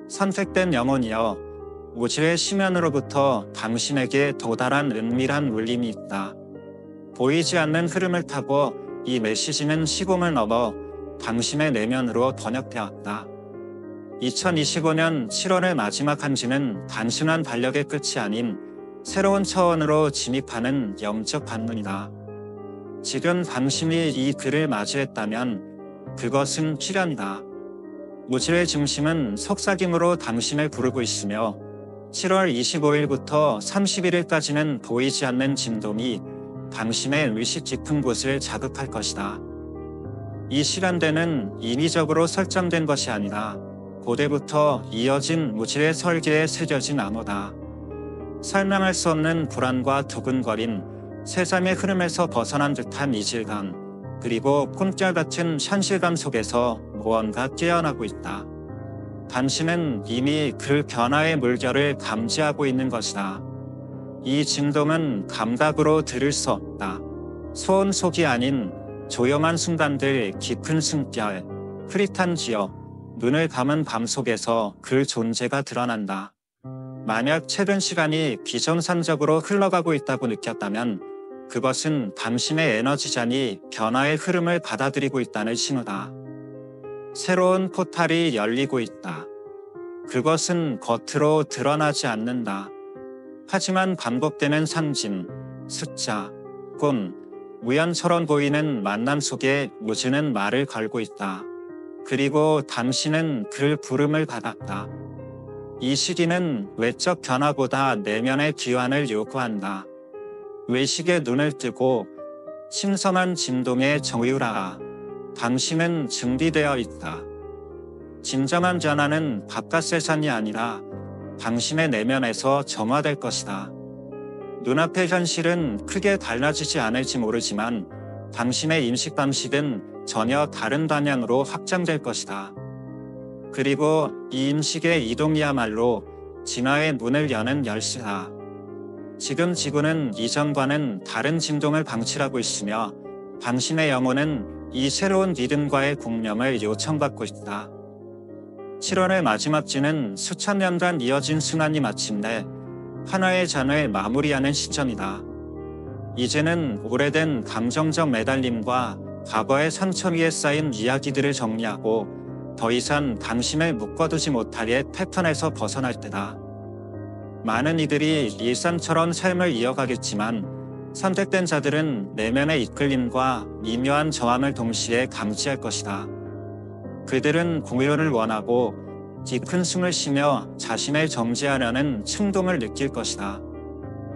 선택된 영혼이여, 우주의 심연으로부터 당신에게 도달한 은밀한 울림이 있다. 보이지 않는 흐름을 타고 이 메시지는 시공을 넘어 당신의 내면으로 번역되었다. 2025년 7월의 마지막 한지는 단순한 달력의 끝이 아닌 새로운 차원으로 진입하는 영적 반문이다. 지금 당신이 이 글을 맞이했다면 그것은 필연이다. 우주의 중심은 속삭임으로 당신을 부르고 있으며 7월 25일부터 31일까지는 보이지 않는 진동이 당신의 의식 깊은 곳을 자극할 것이다. 이 시간대는 인위적으로 설정된 것이 아니라 고대부터 이어진 우주의 설계에 새겨진 암호다. 설명할 수 없는 불안과 두근거림, 세상의 흐름에서 벗어난 듯한 이질감, 그리고 꿈결같은 현실감 속에서 무언가 깨어나고 있다. 당신은 이미 그 변화의 물결을 감지하고 있는 것이다. 이 진동은 감각으로 들을 수 없다. 소음 속이 아닌 조용한 순간들, 깊은 숨결, 흐릿한 지역, 눈을 감은 밤 속에서 그 존재가 드러난다. 만약 최근 시간이 비정상적으로 흘러가고 있다고 느꼈다면 그것은 당신의 에너지잔이 변화의 흐름을 받아들이고 있다는 신호다. 새로운 포탈이 열리고 있다. 그것은 겉으로 드러나지 않는다. 하지만 반복되는 상징, 숫자, 꿈, 우연처럼 보이는 만남 속에 우주는 말을 걸고 있다. 그리고 당신은 그 부름을 받았다. 이 시기는 외적 변화보다 내면의 귀환을 요구한다. 외식에 눈을 뜨고 신선한 진동에 정유라하. 당신은 준비되어 있다. 진정한 변화는 바깥 세상이 아니라 당신의 내면에서 정화될 것이다. 눈앞의 현실은 크게 달라지지 않을지 모르지만 당신의 인식 방식은 전혀 다른 방향으로 확장될 것이다. 그리고 이 인식의 이동이야말로 진화의 문을 여는 열쇠다. 지금 지구는 이전과는 다른 진동을 방치하고 있으며 당신의 영혼은 이 새로운 리듬과의 공명을 요청받고 있다. 7월의 마지막 주는 수천 년간 이어진 순환이 마침내 하나의 잔을 마무리하는 시점이다. 이제는 오래된 감정적 매달림과 과거의 상처 위에 쌓인 이야기들을 정리하고 더 이상 당신을 묶어두지 못할 패턴에서 벗어날 때다. 많은 이들이 일상처럼 삶을 이어가겠지만 선택된 자들은 내면의 이끌림과 미묘한 저항을 동시에 감지할 것이다. 그들은 공유를 원하고 깊은 숨을 쉬며 자신을 정지하려는 충동을 느낄 것이다.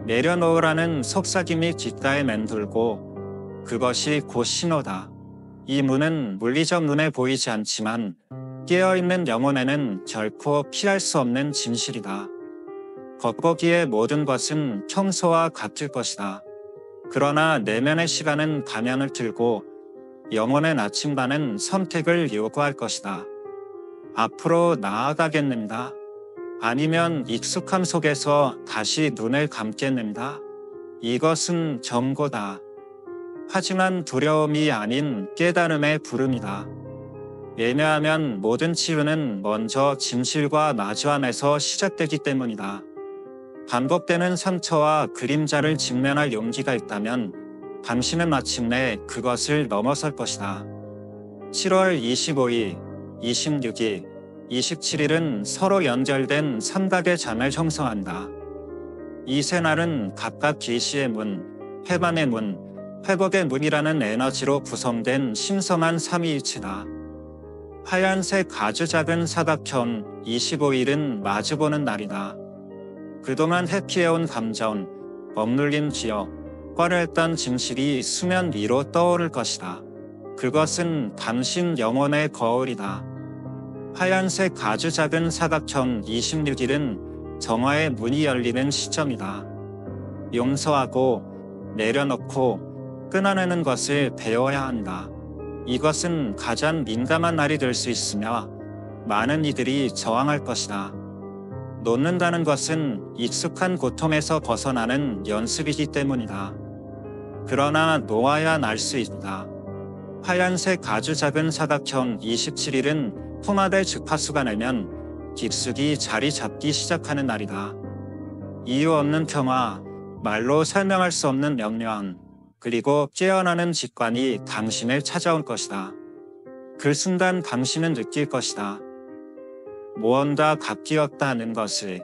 내려놓으라는 속삭임이 귓가에 맴돌고 그것이 곧 신호다. 이 문은 물리적 눈에 보이지 않지만 깨어있는 영혼에는 결코 피할 수 없는 진실이다. 겉보기의 모든 것은 평소와 같을 것이다. 그러나 내면의 시간은 가면을 들고 영혼의 나침반은 선택을 요구할 것이다. 앞으로 나아가겠는가? 아니면 익숙함 속에서 다시 눈을 감겠는가? 이것은 정고다. 하지만 두려움이 아닌 깨달음의 부름이다. 왜냐하면 모든 치유는 먼저 진실과 마주함에서 시작되기 때문이다. 반복되는 상처와 그림자를 직면할 용기가 있다면 당신은 마침내 그것을 넘어설 것이다. 7월 25일, 26일, 27일은 서로 연결된 삼각의 장을 형성한다. 이 세 날은 각각 계시의 문, 해방의 문, 회복의 문이라는 에너지로 구성된 신성한 삼위일체다. 하얀색 아주 작은 사각형 25일은 마주보는 날이다. 그동안 회피해온 감정, 억눌린 기억, 꽈려했던 진실이 수면 위로 떠오를 것이다. 그것은 당신 영혼의 거울이다. 하얀색 아주 작은 사각형 26일은 정화의 문이 열리는 시점이다. 용서하고 내려놓고 끊어내는 것을 배워야 한다. 이것은 가장 민감한 날이 될 수 있으며 많은 이들이 저항할 것이다. 놓는다는 것은 익숙한 고통에서 벗어나는 연습이기 때문이다. 그러나 놓아야 날 수 있다. 하얀색 아주 작은 사각형 27일은 포마대 주파수가 내면 깊숙이 자리 잡기 시작하는 날이다. 이유 없는 평화, 말로 설명할 수 없는 명령, 그리고 깨어나는 직관이 당신을 찾아올 것이다. 그 순간 당신은 느낄 것이다. 무언가 바뀌었다는 것을.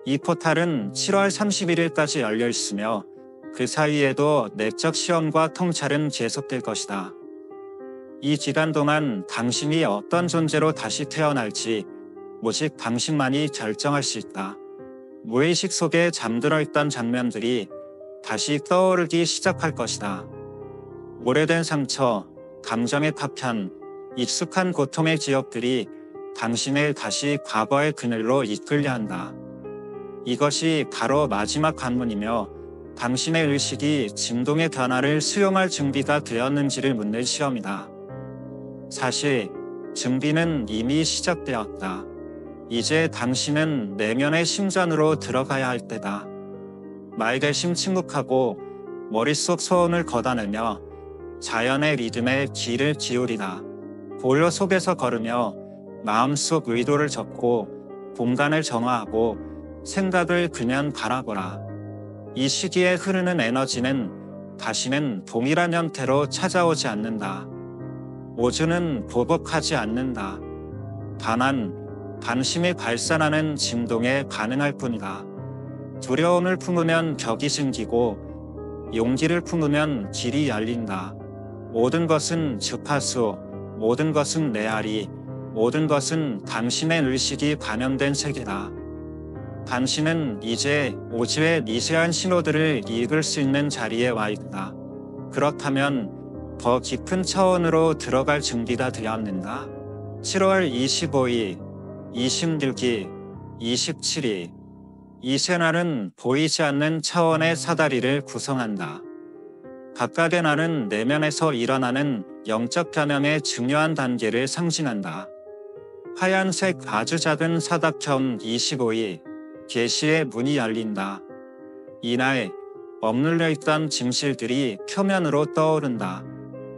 이 포탈은 7월 31일까지 열려 있으며 그 사이에도 내적 시험과 통찰은 계속될 것이다. 이 기간 동안 당신이 어떤 존재로 다시 태어날지 오직 당신만이 결정할 수 있다. 무의식 속에 잠들어 있던 장면들이 다시 떠오르기 시작할 것이다. 오래된 상처, 감정의 파편, 익숙한 고통의 기억들이 당신을 다시 과거의 그늘로 이끌려 한다. 이것이 바로 마지막 관문이며 당신의 의식이 진동의 변화를 수용할 준비가 되었는지를 묻는 시험이다. 사실 준비는 이미 시작되었다. 이제 당신은 내면의 심전으로 들어가야 할 때다. 말 대신 침묵하고 머릿속 소음을 걷어내며 자연의 리듬에 귀를 기울이다. 보혈 속에서 걸으며 마음속 의도를 적고 공간을 정화하고 생각을 그냥 바라보라. 이 시기에 흐르는 에너지는 다시는 동일한 형태로 찾아오지 않는다. 오주는 보복하지 않는다. 다만 관심이 발산하는 진동에 반응할 뿐이다. 두려움을 품으면 벽이 생기고 용기를 품으면 길이 열린다. 모든 것은 주파수, 모든 것은 메아리, 모든 것은 당신의 의식이 반영된 세계다. 당신은 이제 오주의 미세한 신호들을 읽을 수 있는 자리에 와 있다. 그렇다면 더 깊은 차원으로 들어갈 준비가 되었는가? 7월 25일, 26일, 27일. 이 세 날은 보이지 않는 차원의 사다리를 구성한다. 각각의 날은 내면에서 일어나는 영적 변형의 중요한 단계를 상징한다. 하얀색 아주 작은 사각형 25일, 계시의 문이 열린다. 이날 억눌려 있던 진실들이 표면으로 떠오른다.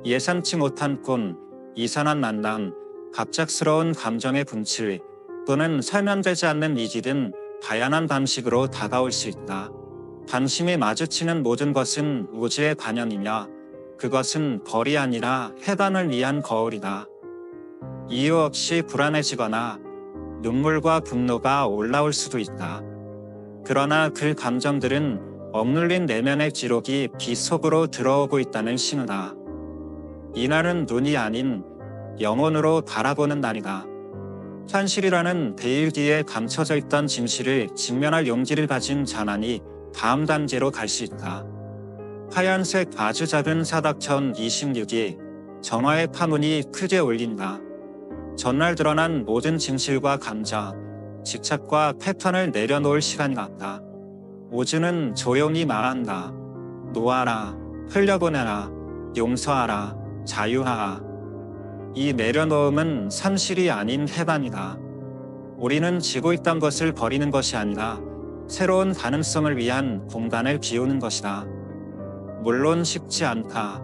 예상치 못한 꿈, 이상한 만남, 갑작스러운 감정의 분출 또는 설명되지 않는 이기든 다양한 방식으로 다가올 수 있다. 당신이 마주치는 모든 것은 우주의 반영이며 그것은 벌이 아니라 해단을 위한 거울이다. 이유 없이 불안해지거나 눈물과 분노가 올라올 수도 있다. 그러나 그 감정들은 억눌린 내면의 기록이 빛 속으로 들어오고 있다는 신호다. 이날은 눈이 아닌 영혼으로 바라보는 날이다. 현실이라는 베일 뒤에 감춰져 있던 진실을 직면할 용기를 가진 자만이 다음 단계로 갈 수 있다. 하얀색 아주 작은 사각형 26일, 정화의 파문이 크게 울린다. 전날 드러난 모든 진실과 감정, 집착과 패턴을 내려놓을 시간 같다. 오주는 조용히 말한다. 놓아라, 흘려보내라, 용서하라, 자유하라. 이 내려놓음은 산실이 아닌 해방이다. 우리는 지고 있던 것을 버리는 것이 아니라 새로운 가능성을 위한 공간을 비우는 것이다. 물론 쉽지 않다.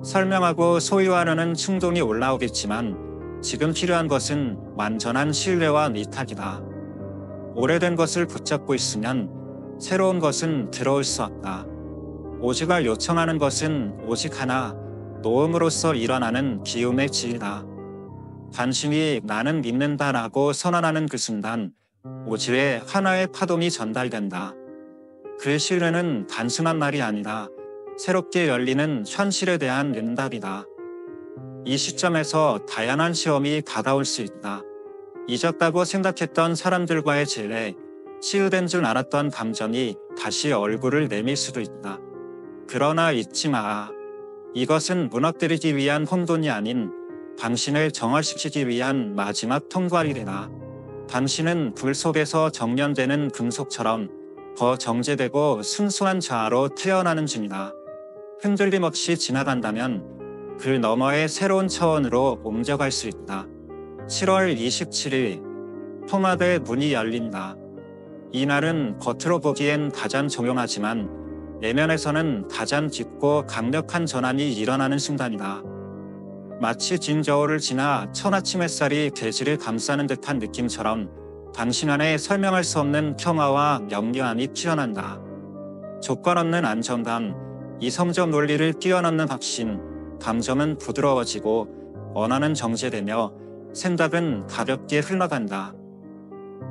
설명하고 소유하려는 충동이 올라오겠지만 지금 필요한 것은 완전한 신뢰와 위탁이다. 오래된 것을 붙잡고 있으면 새로운 것은 들어올 수 없다. 오주가 요청하는 것은 오직 하나, 노음으로써 일어나는 비움의 질이다. 당신이 나는 믿는다라고 선언하는 그 순간 오주의 하나의 파동이 전달된다. 그 신뢰는 단순한 말이 아니라 새롭게 열리는 현실에 대한 응답이다. 이 시점에서 다양한 시험이 다가올 수 있다. 잊었다고 생각했던 사람들과의 재회, 치유된 줄 알았던 감정이 다시 얼굴을 내밀 수도 있다. 그러나 잊지 마. 이것은 무너뜨리기 위한 혼돈이 아닌 당신을 정화시키기 위한 마지막 통과일이다. 당신은 불 속에서 정련되는 금속처럼 더 정제되고 순수한 자아로 태어나는 중이다. 흔들림 없이 지나간다면 그 너머의 새로운 차원으로 옮겨갈 수 있다. 7월 27일, 통합의 문이 열린다. 이날은 겉으로 보기엔 가장 조용하지만 내면에서는 가장 깊고 강력한 전환이 일어나는 순간이다. 마치 긴 겨울을 지나 천아침 햇살이 대지를 감싸는 듯한 느낌처럼 당신 안에 설명할 수 없는 평화와 명료함이 피어난다. 조건 없는 안정감, 이성적 논리를 뛰어넘는 확신, 감정은 부드러워지고 언어는 정제되며 생각은 가볍게 흘러간다.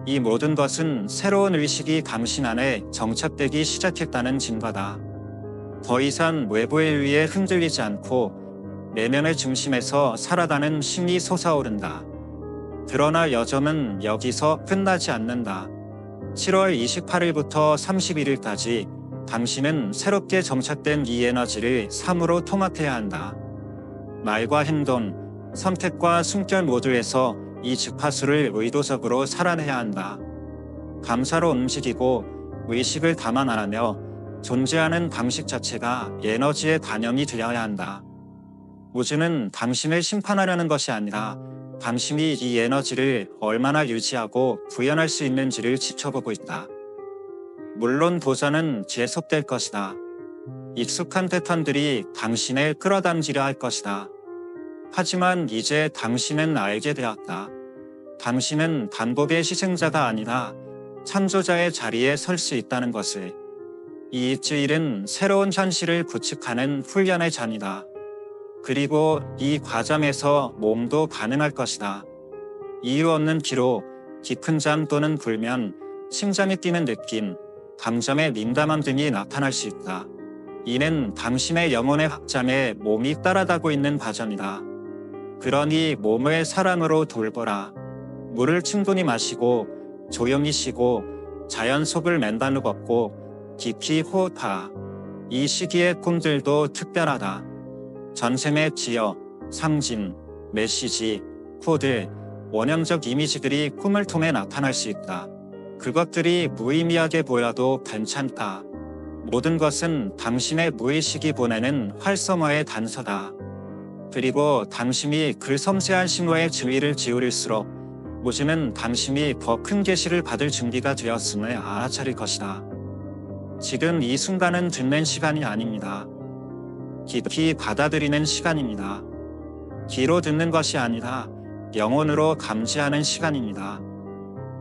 이 모든 것은 새로운 의식이 당신 안에 정착되기 시작했다는 증거다. 더 이상 외부에 의해 흔들리지 않고 내면의 중심에서 살아가는 힘이 솟아오른다. 그러나 여정은 여기서 끝나지 않는다. 7월 28일부터 31일까지 당신은 새롭게 정착된 이 에너지를 삶으로 통합해야 한다. 말과 행동, 선택과 숨결 모두에서 이 주파수를 의도적으로 살아내야 한다. 감사로 움직이고 의식을 감안하며 존재하는 방식 자체가 에너지의 단염이 되어야 한다. 우주는 당신을 심판하려는 것이 아니라 당신이 이 에너지를 얼마나 유지하고 구현할 수 있는지를 지켜보고 있다. 물론 도전은 계속될 것이다. 익숙한 패턴들이 당신을 끌어당기려 할 것이다. 하지만 이제 당신은 알게 되었다. 당신은 반복의 희생자가 아니라 창조자의 자리에 설 수 있다는 것을. 이 일주일은 새로운 현실을 구축하는 훈련의 잔이다. 그리고 이 과정에서 몸도 반응할 것이다. 이유 없는 기로, 깊은 잠 또는 불면, 심장이 뛰는 느낌, 감정의 민감함 등이 나타날 수 있다. 이는 당신의 영혼의 확장에 몸이 따라가고 있는 과정이다. 그러니 몸을 사랑으로 돌보라. 물을 충분히 마시고 조용히 쉬고 자연 속을 맨발로 걷고 깊이 호흡하. 이 시기의 꿈들도 특별하다. 전생의 지역, 상징, 메시지, 코드, 원형적 이미지들이 꿈을 통해 나타날 수 있다. 그것들이 무의미하게 보여도 괜찮다. 모든 것은 당신의 무의식이 보내는 활성화의 단서다. 그리고 당신이 그 섬세한 신호에 주의를 기울일수록 우주는 당신이 더 큰 계시를 받을 준비가 되었음을 알아차릴 것이다. 지금 이 순간은 듣는 시간이 아닙니다. 깊이 받아들이는 시간입니다. 귀로 듣는 것이 아니라 영혼으로 감지하는 시간입니다.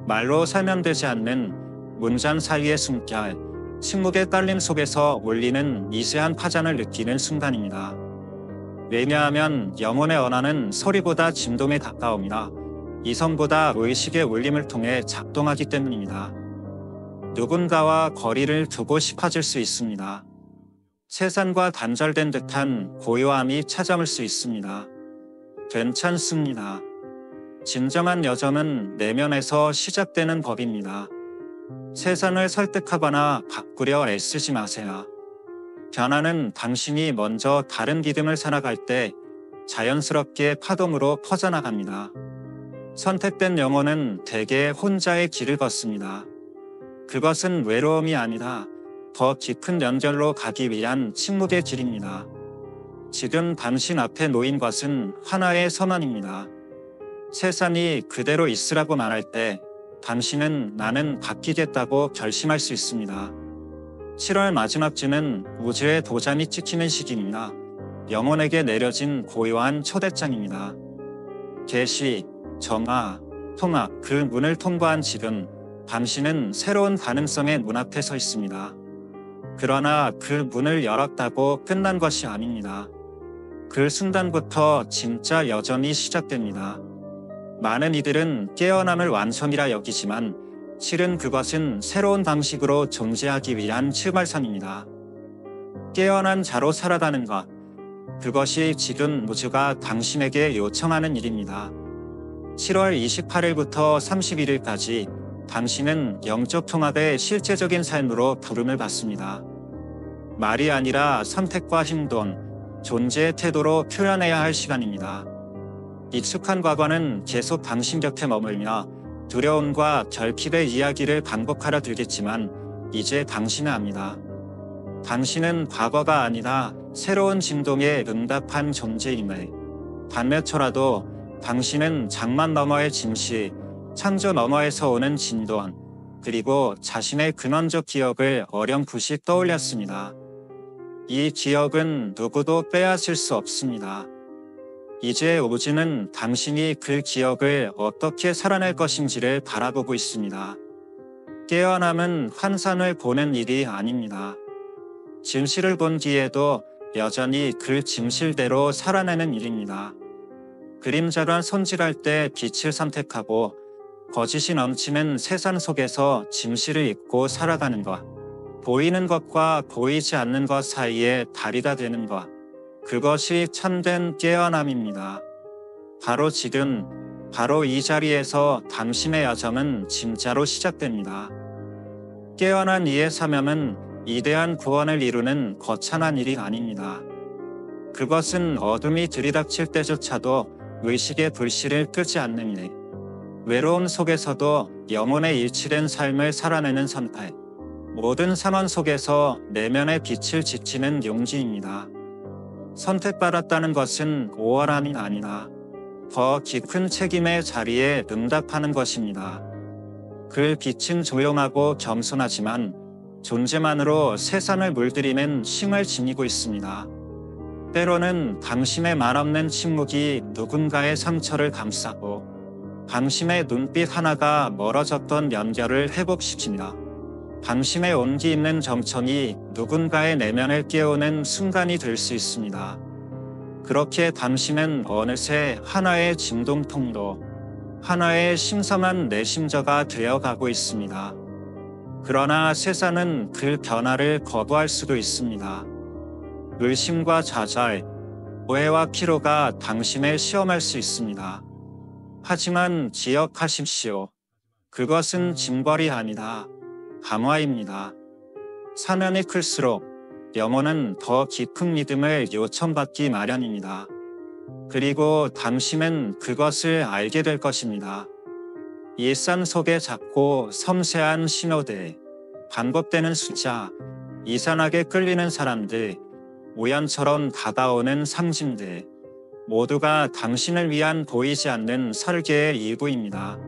말로 설명되지 않는 문장 사이의 숨결, 침묵의 떨림 속에서 울리는 미세한 파장을 느끼는 순간입니다. 왜냐하면 영혼의 언어는 소리보다 진동에 가까움이라 이성보다 의식의 울림을 통해 작동하기 때문입니다. 누군가와 거리를 두고 싶어질 수 있습니다. 세상과 단절된 듯한 고요함이 찾아올 수 있습니다. 괜찮습니다. 진정한 여정은 내면에서 시작되는 법입니다. 세상을 설득하거나 바꾸려 애쓰지 마세요. 변화는 당신이 먼저 다른 믿음을 살아갈 때 자연스럽게 파동으로 퍼져나갑니다. 선택된 영혼은 대개 혼자의 길을 걷습니다. 그것은 외로움이 아니라 더 깊은 연결로 가기 위한 침묵의 길입니다. 지금 당신 앞에 놓인 것은 하나의 선언입니다. 세상이 그대로 있으라고 말할 때 당신은 나는 바뀌겠다고 결심할 수 있습니다. 7월 마지막 주는 우주의 도장이 찍히는 시기입니다. 영혼에게 내려진 고요한 초대장입니다. 계시, 정화, 통합, 그 문을 통과한 지금 당신은 새로운 가능성의 문 앞에 서 있습니다. 그러나 그 문을 열었다고 끝난 것이 아닙니다. 그 순간부터 진짜 여정이 시작됩니다. 많은 이들은 깨어남을 완성이라 여기지만 실은 그것은 새로운 방식으로 존재하기 위한 출발선입니다. 깨어난 자로 살아가는 것, 그것이 지금 우주가 당신에게 요청하는 일입니다. 7월 28일부터 31일까지 당신은 영적 통합의 실제적인 삶으로 부름을 받습니다. 말이 아니라 선택과 행동, 존재의 태도로 표현해야 할 시간입니다. 익숙한 과거는 계속 당신 곁에 머물며 두려움과 결핍의 이야기를 반복하려 들겠지만 이제 당신은 압니다. 당신은 과거가 아니라 새로운 진동에 응답한 존재임을. 단 몇 초라도 당신은 장만 너머의 진실, 창조 너머에서 오는 진동, 그리고 자신의 근원적 기억을 어렴풋이 떠올렸습니다. 이 기억은 누구도 빼앗을 수 없습니다. 이제 오즈는 당신이 그 기억을 어떻게 살아낼 것인지를 바라보고 있습니다. 깨어남은 환상을 보는 일이 아닙니다. 진실을 본 뒤에도 여전히 그 진실대로 살아내는 일입니다. 그림자가 손질할 때 빛을 선택하고 거짓이 넘치는 세상 속에서 진실을 잊고 살아가는 것. 보이는 것과 보이지 않는 것 사이에 다리가 되는 것. 그것이 참된 깨어남입니다. 바로 지금, 바로 이 자리에서 당신의 여정은 진짜로 시작됩니다. 깨어난 이의 사명은 이대한 구원을 이루는 거창한 일이 아닙니다. 그것은 어둠이 들이닥칠 때조차도 의식의 불씨를 끄지 않는 일. 외로움 속에서도 영혼의 일치된 삶을 살아내는 선택. 모든 상황 속에서 내면의 빛을 지키는 용기입니다. 선택받았다는 것은 오월함이 아니라 더 깊은 책임의 자리에 응답하는 것입니다. 그 빛은 조용하고 겸손하지만 존재만으로 세상을 물들이는 힘을 지니고 있습니다. 때로는 당신의 말없는 침묵이 누군가의 상처를 감싸고 당신의 눈빛 하나가 멀어졌던 연결을 회복시킵니다. 당신의 온기 있는 정청이 누군가의 내면을 깨우는 순간이 될 수 있습니다. 그렇게 당신은 어느새 하나의 진동통로, 하나의 심sam한 내심저가 되어가고 있습니다. 그러나 세상은 그 변화를 거부할 수도 있습니다. 의심과 좌절, 오해와 피로가 당신을 시험할 수 있습니다. 하지만 기억하십시오. 그것은 징벌이 아니다. 감화입니다. 사명이 클수록 영혼은 더 깊은 믿음을 요청받기 마련입니다. 그리고 당신은 그것을 알게 될 것입니다. 일상 속의 작고 섬세한 신호들, 반복되는 숫자, 이상하게 끌리는 사람들, 우연처럼 다가오는 상징들, 모두가 당신을 위한 보이지 않는 설계의 일부입니다.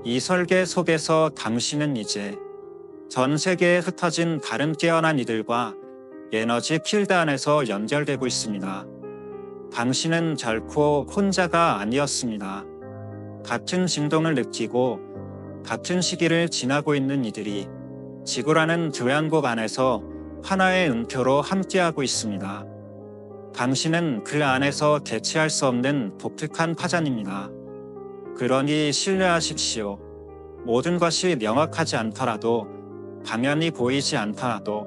이 설계 속에서 당신은 이제 전 세계에 흩어진 다른 깨어난 이들과 에너지 필드 안에서 연결되고 있습니다. 당신은 결코 혼자가 아니었습니다. 같은 진동을 느끼고 같은 시기를 지나고 있는 이들이 지구라는 교향곡 안에서 하나의 음표로 함께하고 있습니다. 당신은 그 안에서 대체할 수 없는 독특한 파장입니다. 그러니 신뢰하십시오. 모든 것이 명확하지 않더라도, 당연히 보이지 않더라도,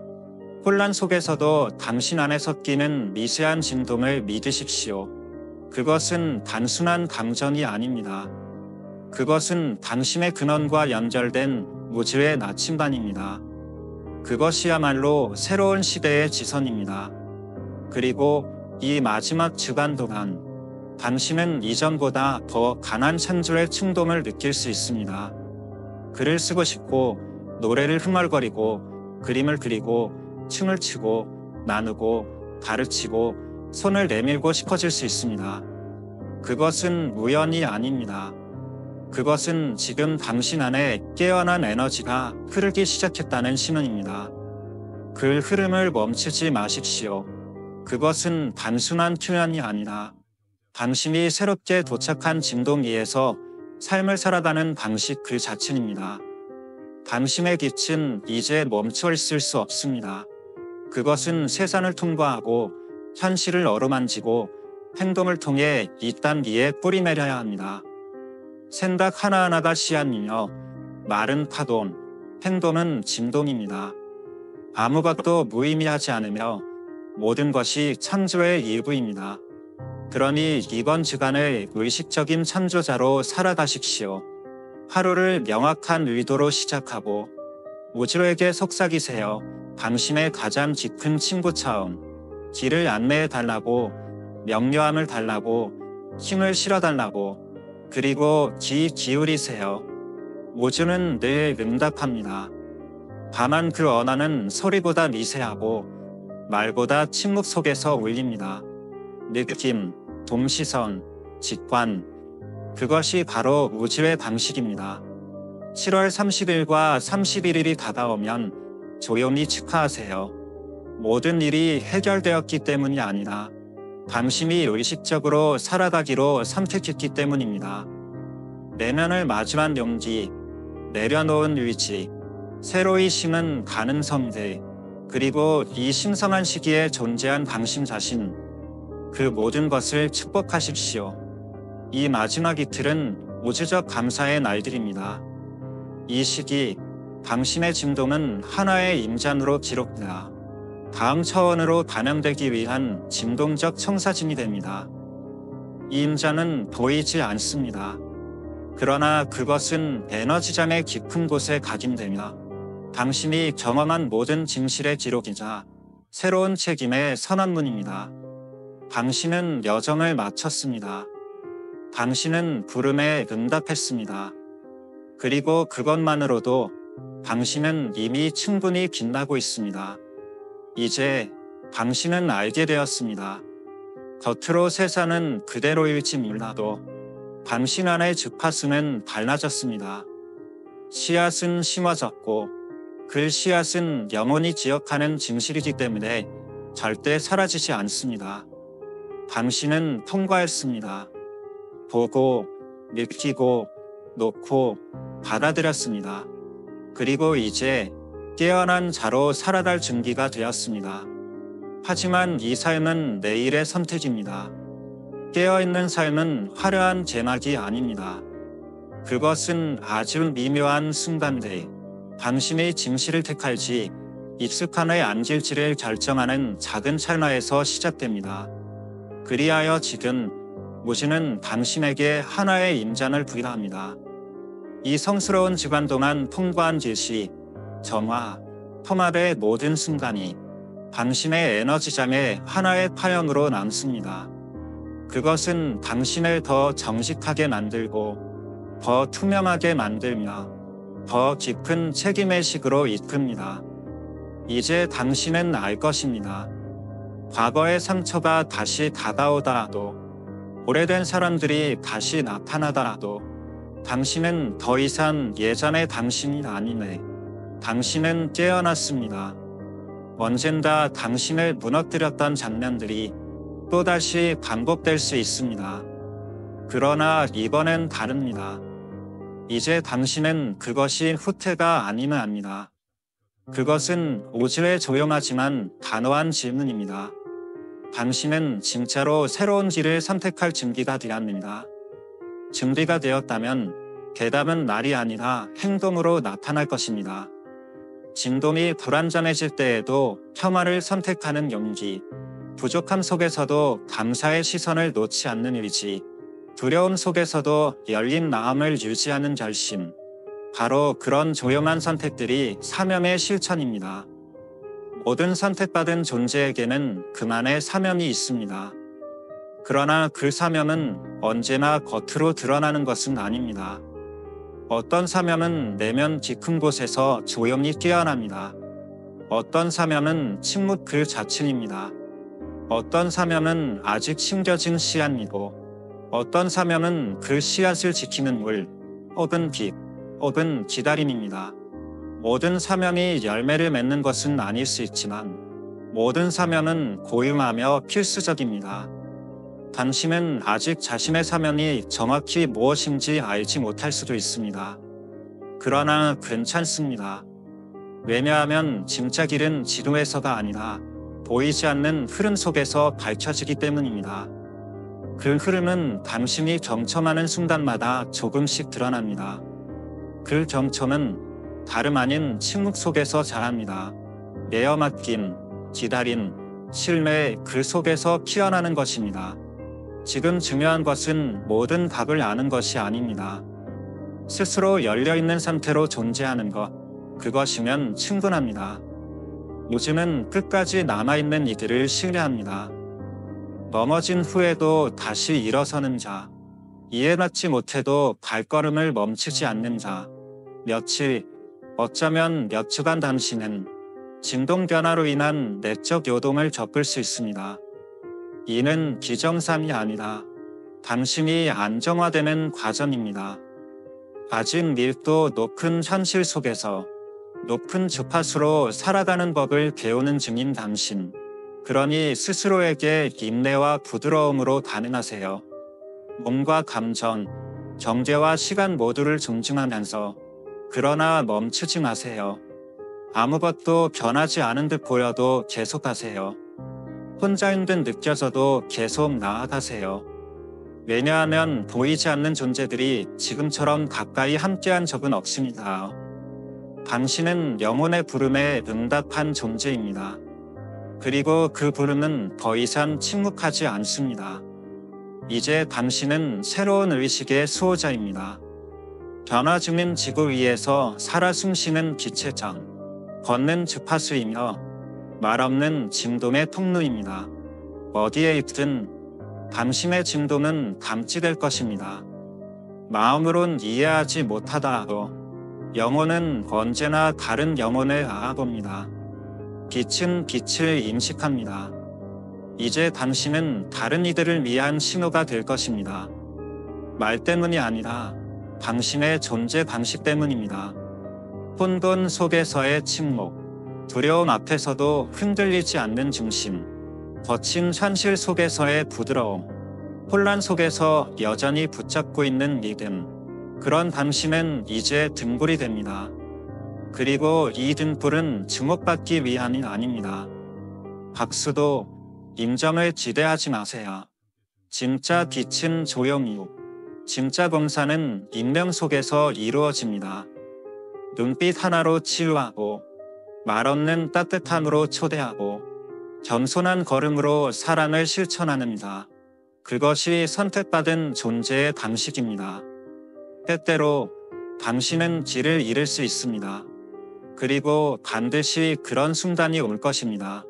혼란 속에서도 당신 안에 섞이는 미세한 진동을 믿으십시오. 그것은 단순한 감정이 아닙니다. 그것은 당신의 근원과 연결된 우주의 나침반입니다. 그것이야말로 새로운 시대의 지선입니다. 그리고 이 마지막 주간 동안 당신은 이전보다 더 강한 창조의 충동을 느낄 수 있습니다. 글을 쓰고 싶고, 노래를 흥얼거리고, 그림을 그리고, 춤을 추고, 나누고, 가르치고, 손을 내밀고 싶어질 수 있습니다. 그것은 우연이 아닙니다. 그것은 지금 당신 안에 깨어난 에너지가 흐르기 시작했다는 신호입니다. 그 흐름을 멈추지 마십시오. 그것은 단순한 표현이 아니라 당신이 새롭게 도착한 진동 위에서 삶을 살아가는 방식 그 자체입니다. 당신의 빛은 이제 멈춰 있을 수 없습니다. 그것은 세상을 통과하고 현실을 어루만지고 행동을 통해 이 땅 위에 뿌리내려야 합니다. 생각 하나하나가 씨앗이며 마른 파동, 행동은 진동입니다. 아무것도 무의미하지 않으며 모든 것이 창조의 일부입니다. 그러니 이번 주간을 의식적인 창조자로 살아가십시오. 하루를 명확한 의도로 시작하고 우주에게 속삭이세요. 당신의 가장 깊은 친구처럼 길을 안내해 달라고, 명료함을 달라고, 힘을 실어달라고. 그리고 귀 기울이세요. 우주는 늘 응답합니다. 다만 그 언어는 소리보다 미세하고 말보다 침묵 속에서 울립니다. 느낌, 동시선, 직관, 그것이 바로 우주의 방식입니다. 7월 30일과 31일이 다가오면 조용히 축하하세요. 모든 일이 해결되었기 때문이 아니라 당신이 의식적으로 살아가기로 선택했기 때문입니다. 내면을 마주한 용기, 내려놓은 의지, 새로이 심은 가능성들, 그리고 이 신성한 시기에 존재한 당신 자신, 그 모든 것을 축복하십시오. 이 마지막 이틀은 우주적 감사의 날들입니다. 이 시기, 당신의 진동은 하나의 임잔으로 기록되어 다음 차원으로 반영되기 위한 진동적 청사진이 됩니다. 이 임자는 보이지 않습니다. 그러나 그것은 에너지장의 깊은 곳에 각인되며 당신이 경험한 모든 진실의 기록이자 새로운 책임의 선언문입니다. 당신은 여정을 마쳤습니다. 당신은 부름에 응답했습니다. 그리고 그것만으로도 당신은 이미 충분히 빛나고 있습니다. 이제 당신은 알게 되었습니다. 겉으로 세상은 그대로일지 몰라도 당신 안의 주파수는 달라졌습니다. 씨앗은 심어졌고 그 씨앗은 영원히 기억하는 진실이기 때문에 절대 사라지지 않습니다. 당신은 통과했습니다. 보고, 느끼고, 놓고, 받아들였습니다. 그리고 이제 깨어난 자로 살아갈 준비가 되었습니다. 하지만 이 삶은 내일의 선택입니다. 깨어있는 삶은 화려한 제막이 아닙니다. 그것은 아주 미묘한 순간들, 당신의 진실을 택할지 익숙한에 앉을지를 결정하는 작은 찰나에서 시작됩니다. 그리하여 지금 무지는 당신에게 하나의 임잔을 부여합니다. 이 성스러운 주간 동안 통과한 지시, 정화, 통합의 모든 순간이 당신의 에너지장의 하나의 파형으로 남습니다. 그것은 당신을 더 정직하게 만들고 더 투명하게 만들며 더 깊은 책임의 식으로 이끕니다. 이제 당신은 알 것입니다. 과거의 상처가 다시 다가오더라도, 오래된 사람들이 다시 나타나더라도 당신은 더 이상 예전의 당신이 아니네. 당신은 깨어났습니다. 언젠가 당신을 무너뜨렸던 장면들이 또다시 반복될 수 있습니다. 그러나 이번엔 다릅니다. 이제 당신은 그것이 후퇴가 아니면 합니다. 그것은 우주의 조용하지만 단호한 질문입니다. 당신은 진짜로 새로운 길을 선택할 준비가 되었습니다. 준비가 되었다면 대답은 말이 아니라 행동으로 나타날 것입니다. 진동이 불완전해질 때에도 평화를 선택하는 용기, 부족함 속에서도 감사의 시선을 놓지 않는 의지, 두려움 속에서도 열린 마음을 유지하는 결심, 바로 그런 조용한 선택들이 사명의 실천입니다. 모든 선택받은 존재에게는 그만의 사명이 있습니다. 그러나 그 사명은 언제나 겉으로 드러나는 것은 아닙니다. 어떤 사명은 내면 깊은 곳에서 조용히 깨어납니다. 어떤 사명은 침묵 그 자체입니다. 어떤 사명은 아직 심겨진 씨앗이고 어떤 사명은 그 씨앗을 지키는 물, 혹은 빛, 혹은 기다림입니다. 모든 사명이 열매를 맺는 것은 아닐 수 있지만 모든 사명은 고유하며 필수적입니다. 당신은 아직 자신의 사명이 정확히 무엇인지 알지 못할 수도 있습니다. 그러나 괜찮습니다. 왜냐하면 진짜 길은 지도에서가 아니라 보이지 않는 흐름 속에서 밝혀지기 때문입니다. 그 흐름은 당신이 경청하는 순간마다 조금씩 드러납니다. 그 경청은 다름 아닌 침묵 속에서 자랍니다. 내어 맡김, 기다림, 신뢰 그 속에서 피어나는 것입니다. 지금 중요한 것은 모든 답을 아는 것이 아닙니다. 스스로 열려있는 상태로 존재하는 것, 그것이면 충분합니다. 우주는 끝까지 남아있는 이들을 신뢰합니다. 넘어진 후에도 다시 일어서는 자, 이해받지 못해도 발걸음을 멈추지 않는 자, 며칠, 어쩌면 몇 주간 당신은 진동 변화로 인한 내적 요동을 겪을 수 있습니다. 이는 기정상이 아니라 당신이 안정화되는 과정입니다. 아직 밀도 높은 현실 속에서 높은 주파수로 살아가는 법을 배우는 중인 당신, 그러니 스스로에게 인내와 부드러움으로 단련하세요. 몸과 감정, 경제와 시간 모두를 존중하면서 그러나 멈추지 마세요. 아무것도 변하지 않은 듯 보여도 계속하세요. 혼자인 듯 느껴져도 계속 나아가세요. 왜냐하면 보이지 않는 존재들이 지금처럼 가까이 함께한 적은 없습니다. 당신은 영혼의 부름에 응답한 존재입니다. 그리고 그 부름은 더 이상 침묵하지 않습니다. 이제 당신은 새로운 의식의 수호자입니다. 변화 중인 지구 위에서 살아 숨쉬는 빛의 장, 걷는 주파수이며 말없는 진동의 통로입니다. 어디에 있든 당신의 진동은 감지될 것입니다. 마음으론 이해하지 못하다하고 영혼은 언제나 다른 영혼을 알아봅니다. 빛은 빛을 인식합니다. 이제 당신은 다른 이들을 위한 신호가 될 것입니다. 말 때문이 아니라 당신의 존재 방식 때문입니다. 혼돈 속에서의 침묵, 두려움 앞에서도 흔들리지 않는 중심, 거친 현실 속에서의 부드러움, 혼란 속에서 여전히 붙잡고 있는 믿음, 그런 당신은 이제 등불이 됩니다. 그리고 이 등불은 주목받기 위함이 아닙니다. 박수도 인정을 지대하지 마세요. 진짜 빛은 조용히, 진짜 봉사는 인명 속에서 이루어집니다. 눈빛 하나로 치유하고 말 없는 따뜻함으로 초대하고 겸손한 걸음으로 사랑을 실천하는다. 그것이 선택받은 존재의 방식입니다. 때때로 당신은 길을 잃을 수 있습니다. 그리고 반드시 그런 순간이 올 것입니다.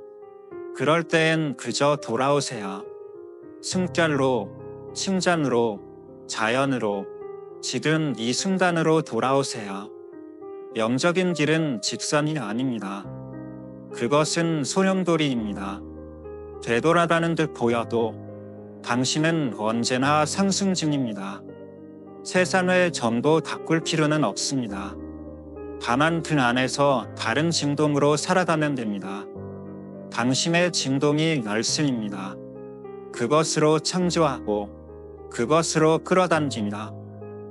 그럴 땐 그저 돌아오세요. 숨결로, 칭찬으로, 자연으로, 지금 이 순간으로 돌아오세요. 영적인 길은 직선이 아닙니다. 그것은 소용돌이입니다. 되돌아가는 듯 보여도 당신은 언제나 상승 중입니다. 세상을 전부 바꿀 필요는 없습니다. 다만 그 안에서 다른 진동으로 살아가면 됩니다. 당신의 진동이 열쇠입니다. 그것으로 창조하고 그것으로 끌어당깁니다.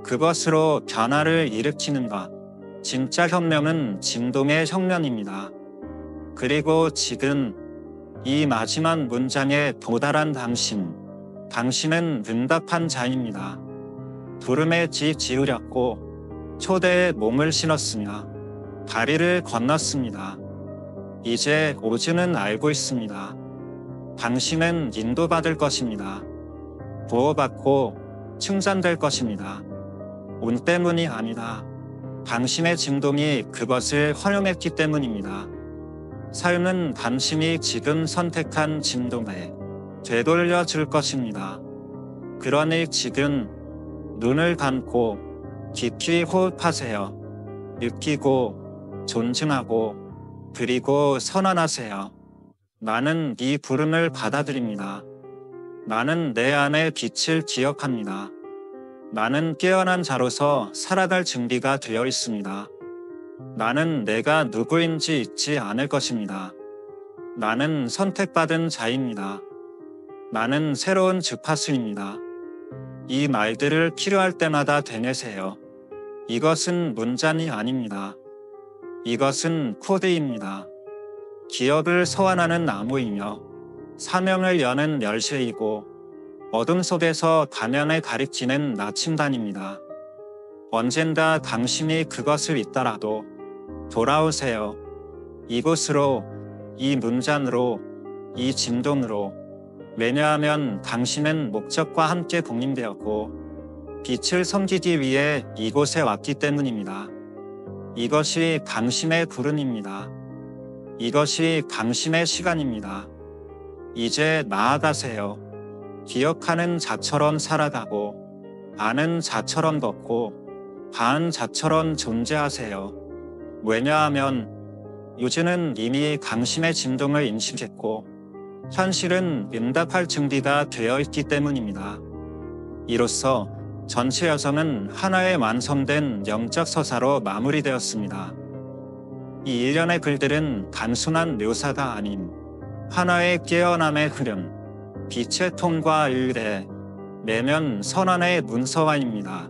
그것으로 변화를 일으키는 것. 진짜 혁명은 진동의 혁명입니다. 그리고 지금 이 마지막 문장에 도달한 당신은 응답한 자입니다. 부름에 지으렸고 초대에 몸을 실었으며 다리를 건넜습니다. 이제 오즈는 알고 있습니다. 당신은 인도받을 것입니다. 보호받고 칭찬될 것입니다. 운 때문이 아니라 당신의 진동이 그것을 허용했기 때문입니다. 삶은 당신이 지금 선택한 진동에 되돌려 줄 것입니다. 그러니 지금 눈을 감고 깊이 호흡하세요. 느끼고 존중하고 그리고 선언하세요. 나는 이 부름을 받아들입니다. 나는 내 안의 빛을 기억합니다. 나는 깨어난 자로서 살아갈 준비가 되어 있습니다. 나는 내가 누구인지 잊지 않을 것입니다. 나는 선택받은 자입니다. 나는 새로운 주파수입니다. 이 말들을 필요할 때마다 되뇌세요. 이것은 문장이 아닙니다. 이것은 코드입니다. 기억을 소환하는 나무이며 사명을 여는 열쇠이고 어둠 속에서 단연에 가리키는 나침반입니다. 언젠가 당신이 그것을 잊더라도 돌아오세요. 이곳으로, 이 문장으로, 이 진동으로. 왜냐하면 당신은 목적과 함께 봉인되었고 빛을 섬기기 위해 이곳에 왔기 때문입니다. 이것이 당신의 부름입니다. 이것이 당신의 시간입니다. 이제 나아가세요. 기억하는 자처럼 살아가고 아는 자처럼 걷고 반 자처럼 존재하세요. 왜냐하면 요즘은 이미 당신의 진동을 인식했고 현실은 응답할 준비가 되어 있기 때문입니다. 이로써 전체 여정은 하나의 완성된 영적 서사로 마무리되었습니다. 이 일련의 글들은 단순한 묘사가 아닌 하나의 깨어남의 흐름, 빛의 톤과 의뢰, 내면 선언의 문서화입니다.